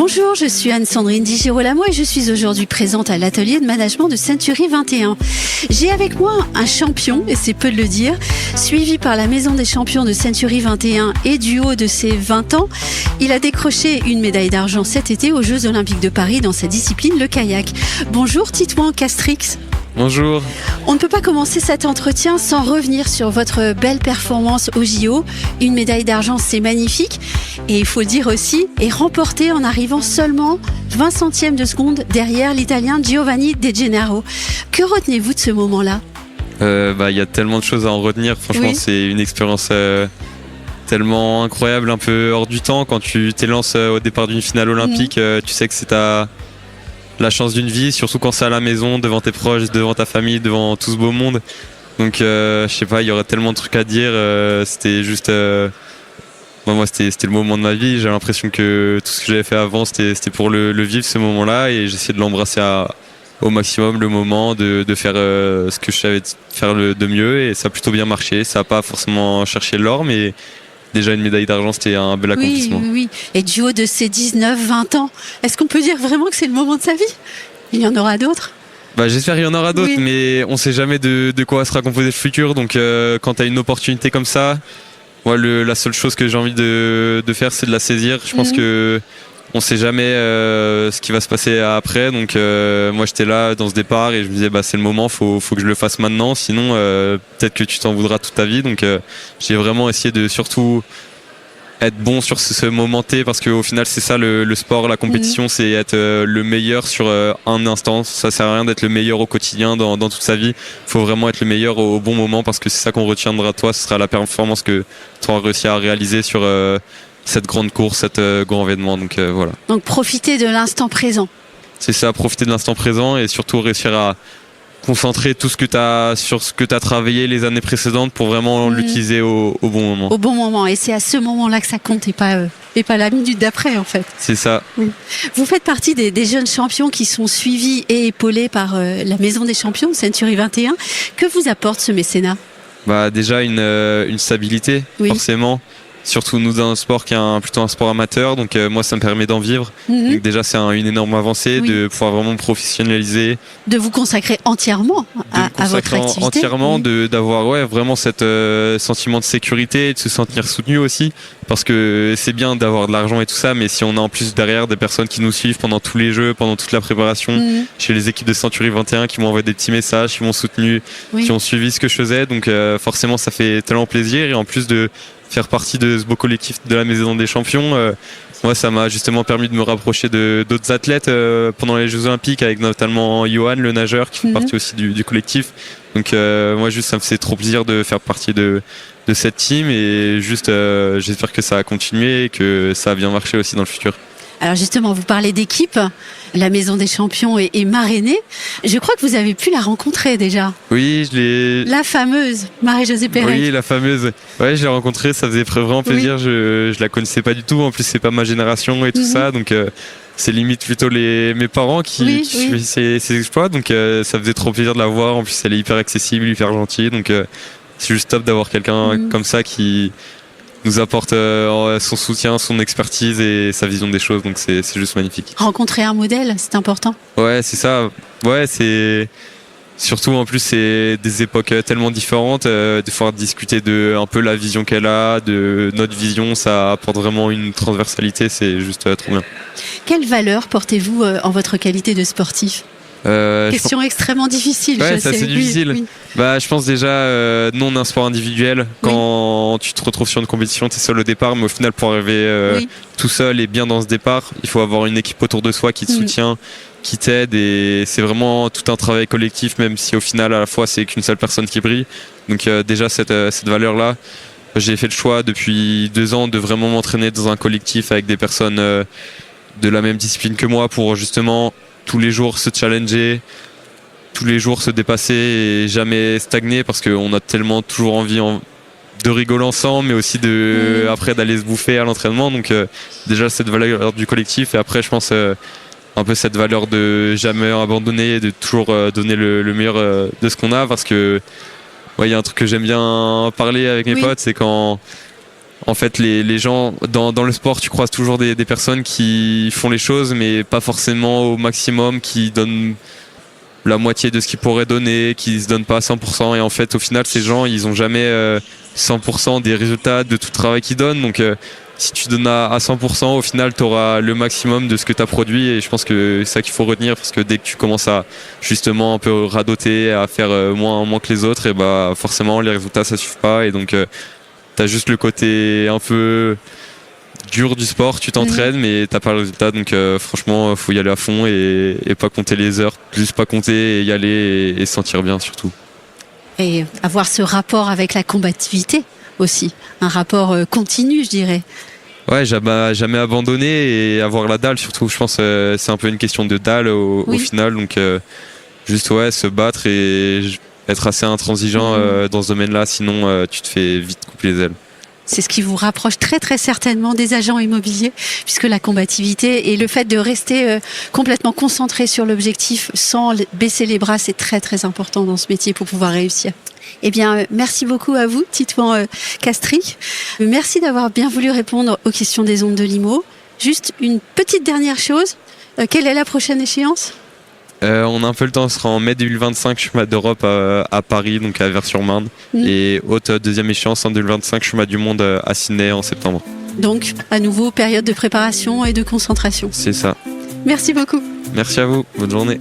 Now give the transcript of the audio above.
Bonjour, je suis Anne-Sandrine Di Girolamo et je suis aujourd'hui présente à l'atelier de management de Century 21. J'ai avec moi un champion, et c'est peu de le dire, suivi par la maison des champions de Century 21 et du haut de ses 20 ans. Il a décroché une médaille d'argent cet été aux Jeux Olympiques de Paris dans sa discipline, le kayak. Bonjour Titouan Castrix. Bonjour. On ne peut pas commencer cet entretien sans revenir sur votre belle performance au JO. Une médaille d'argent, c'est magnifique. Et il faut le dire aussi, est remportée en arrivant seulement 20 centièmes de seconde derrière l'Italien Giovanni De Gennaro. Que retenez-vous de ce moment-là ? Y a tellement de choses à en retenir. Franchement, Oui. C'est une expérience tellement incroyable, un peu hors du temps. Quand tu t'élances au départ d'une finale olympique, tu sais que c'est la chance d'une vie, surtout quand c'est à la maison, devant tes proches, devant ta famille, devant tout ce beau monde. Donc je sais pas, il y aurait tellement de trucs à dire. C'était juste moi c'était le moment de ma vie. J'ai l'impression que tout ce que j'avais fait avant c'était pour le vivre, ce moment-là, et j'essayais de l'embrasser au maximum, le moment, de faire ce que je savais faire de mieux, et ça a plutôt bien marché. Ça n'a pas forcément cherché l'or, mais déjà une médaille d'argent, c'était un bel accomplissement. Oui. Et du haut de ses 19-20 ans, est-ce qu'on peut dire vraiment que c'est le moment de sa vie ? Il y en aura d'autres ? J'espère qu'il y en aura d'autres, Oui. mais on sait jamais de quoi sera composé le futur. Donc quand tu as une opportunité comme ça, moi, la seule chose que j'ai envie de faire, c'est de la saisir. Je pense que on sait jamais ce qui va se passer après. Donc moi, j'étais là dans ce départ et je me disais c'est le moment, faut que je le fasse maintenant. Sinon peut-être que tu t'en voudras toute ta vie. Donc j'ai vraiment essayé de surtout être bon sur ce moment T, parce qu'au final c'est ça le sport, la compétition, c'est être le meilleur sur un instant. Ça sert à rien d'être le meilleur au quotidien dans toute sa vie. Il faut vraiment être le meilleur au bon moment, parce que c'est ça qu'on retiendra de toi. Ce sera la performance que tu auras réussi à réaliser sur cette grande course, cet grand événement. Donc voilà. Donc profitez de l'instant présent. C'est ça, profiter de l'instant présent et surtout réussir à concentrer tout ce que tu as sur ce que tu as travaillé les années précédentes pour vraiment l'utiliser au bon moment. Au bon moment. Et c'est à ce moment-là que ça compte et pas la minute d'après, en fait. C'est ça. Oui. Vous faites partie des jeunes champions qui sont suivis et épaulés par la maison des champions, Century 21. Que vous apporte ce mécénat ? Déjà une stabilité, Oui. forcément. Surtout nous dans un sport qui est plutôt un sport amateur, donc moi ça me permet d'en vivre. Donc déjà c'est une énorme avancée, Oui. de pouvoir vraiment me professionnaliser, De vous consacrer entièrement à votre activité. entièrement, d'avoir vraiment cette sentiment de sécurité et de se sentir soutenu aussi, parce que c'est bien d'avoir de l'argent et tout ça, mais si on a en plus derrière des personnes qui nous suivent pendant tous les jeux, pendant toute la préparation, chez les équipes de Century 21 qui m'ont envoyé des petits messages, qui m'ont soutenu, Oui. qui ont suivi ce que je faisais, donc forcément ça fait tellement plaisir. Et en plus de faire partie de ce beau collectif de la Maison des Champions, moi ça m'a justement permis de me rapprocher d'autres athlètes pendant les Jeux Olympiques, avec notamment Johan, le nageur, qui fait partie aussi du collectif. Donc moi juste ça me fait trop plaisir de faire partie de cette team, et juste j'espère que ça va continuer et que ça va bien marcher aussi dans le futur. Alors justement, vous parlez d'équipe. La Maison des Champions est marrainée. Je crois que vous avez pu la rencontrer déjà. Oui, je l'ai. La fameuse Marie-Josée Pérec. Oui, la fameuse. Ouais, je l'ai rencontrée, ça faisait vraiment plaisir. Je la connaissais pas du tout. En plus, c'est pas ma génération et tout ça, donc c'est limite plutôt mes parents qui suivaient ses exploits. Donc ça faisait trop plaisir de la voir. En plus, elle est hyper accessible, hyper gentille. Donc c'est juste top d'avoir quelqu'un comme ça qui nous apporte son soutien, son expertise et sa vision des choses. Donc c'est juste magnifique. Rencontrer un modèle, c'est important. Ouais, c'est ça. Ouais, c'est surtout en plus c'est des époques tellement différentes. De pouvoir discuter de un peu la vision qu'elle a, de notre vision, ça apporte vraiment une transversalité. C'est juste trop bien. Quelle valeur portez-vous en votre qualité de sportif ? Question extrêmement difficile. Ouais, je c'est sais. assez difficile. Oui. Je pense déjà, nous on a un sport individuel. Quand tu te retrouves sur une compétition, tu es seul au départ, mais au final pour arriver tout seul et bien dans ce départ, il faut avoir une équipe autour de soi qui te soutient, qui t'aide, et c'est vraiment tout un travail collectif, même si au final à la fois c'est qu'une seule personne qui brille. Donc déjà cette valeur-là, j'ai fait le choix depuis 2 ans de vraiment m'entraîner dans un collectif avec des personnes de la même discipline que moi, pour justement tous les jours se challenger, tous les jours se dépasser et jamais stagner, parce qu'on a tellement toujours envie de rigoler ensemble, mais aussi après d'aller se bouffer à l'entraînement. Donc déjà cette valeur du collectif, et après je pense un peu cette valeur de jamais abandonner, de toujours donner le meilleur de ce qu'on a, parce que il y a un truc que j'aime bien parler avec mes potes, c'est quand En fait, les gens, dans le sport, tu croises toujours des personnes qui font les choses, mais pas forcément au maximum, qui donnent la moitié de ce qu'ils pourraient donner, qui se donnent pas à 100%. Et en fait, au final, ces gens, ils ont jamais 100% des résultats de tout le travail qu'ils donnent. Donc, si tu donnes à 100%, au final, tu auras le maximum de ce que tu as produit. Et je pense que c'est ça qu'il faut retenir, parce que dès que tu commences à justement un peu radoter, à faire moins que les autres, et bah forcément, les résultats, ça suffit pas. Et donc, t'as juste le côté un peu dur du sport, tu t'entraînes mais t'as pas le résultat, donc franchement faut y aller à fond et pas compter les heures, juste pas compter et y aller et se sentir bien surtout. Et avoir ce rapport avec la combativité aussi, un rapport continu je dirais. Ouais, jamais abandonner et avoir la dalle surtout, je pense c'est un peu une question de dalle au final, donc juste se battre et être assez intransigeant dans ce domaine-là, sinon tu te fais vite couper les ailes. C'est ce qui vous rapproche très très certainement des agents immobiliers, puisque la combativité et le fait de rester complètement concentré sur l'objectif sans baisser les bras, c'est très très important dans ce métier pour pouvoir réussir. Eh bien, merci beaucoup à vous, Titouan Castry. Merci d'avoir bien voulu répondre aux questions des ondes de Limo. Juste une petite dernière chose, quelle est la prochaine échéance ? On a un peu le temps, on sera en mai 2025, championnat d'Europe à Paris, donc à Vers-sur-Marne. Et haute deuxième échéance en 2025, championnat du monde à Sydney en septembre. Donc, à nouveau, période de préparation et de concentration. C'est ça. Merci beaucoup. Merci à vous, bonne journée.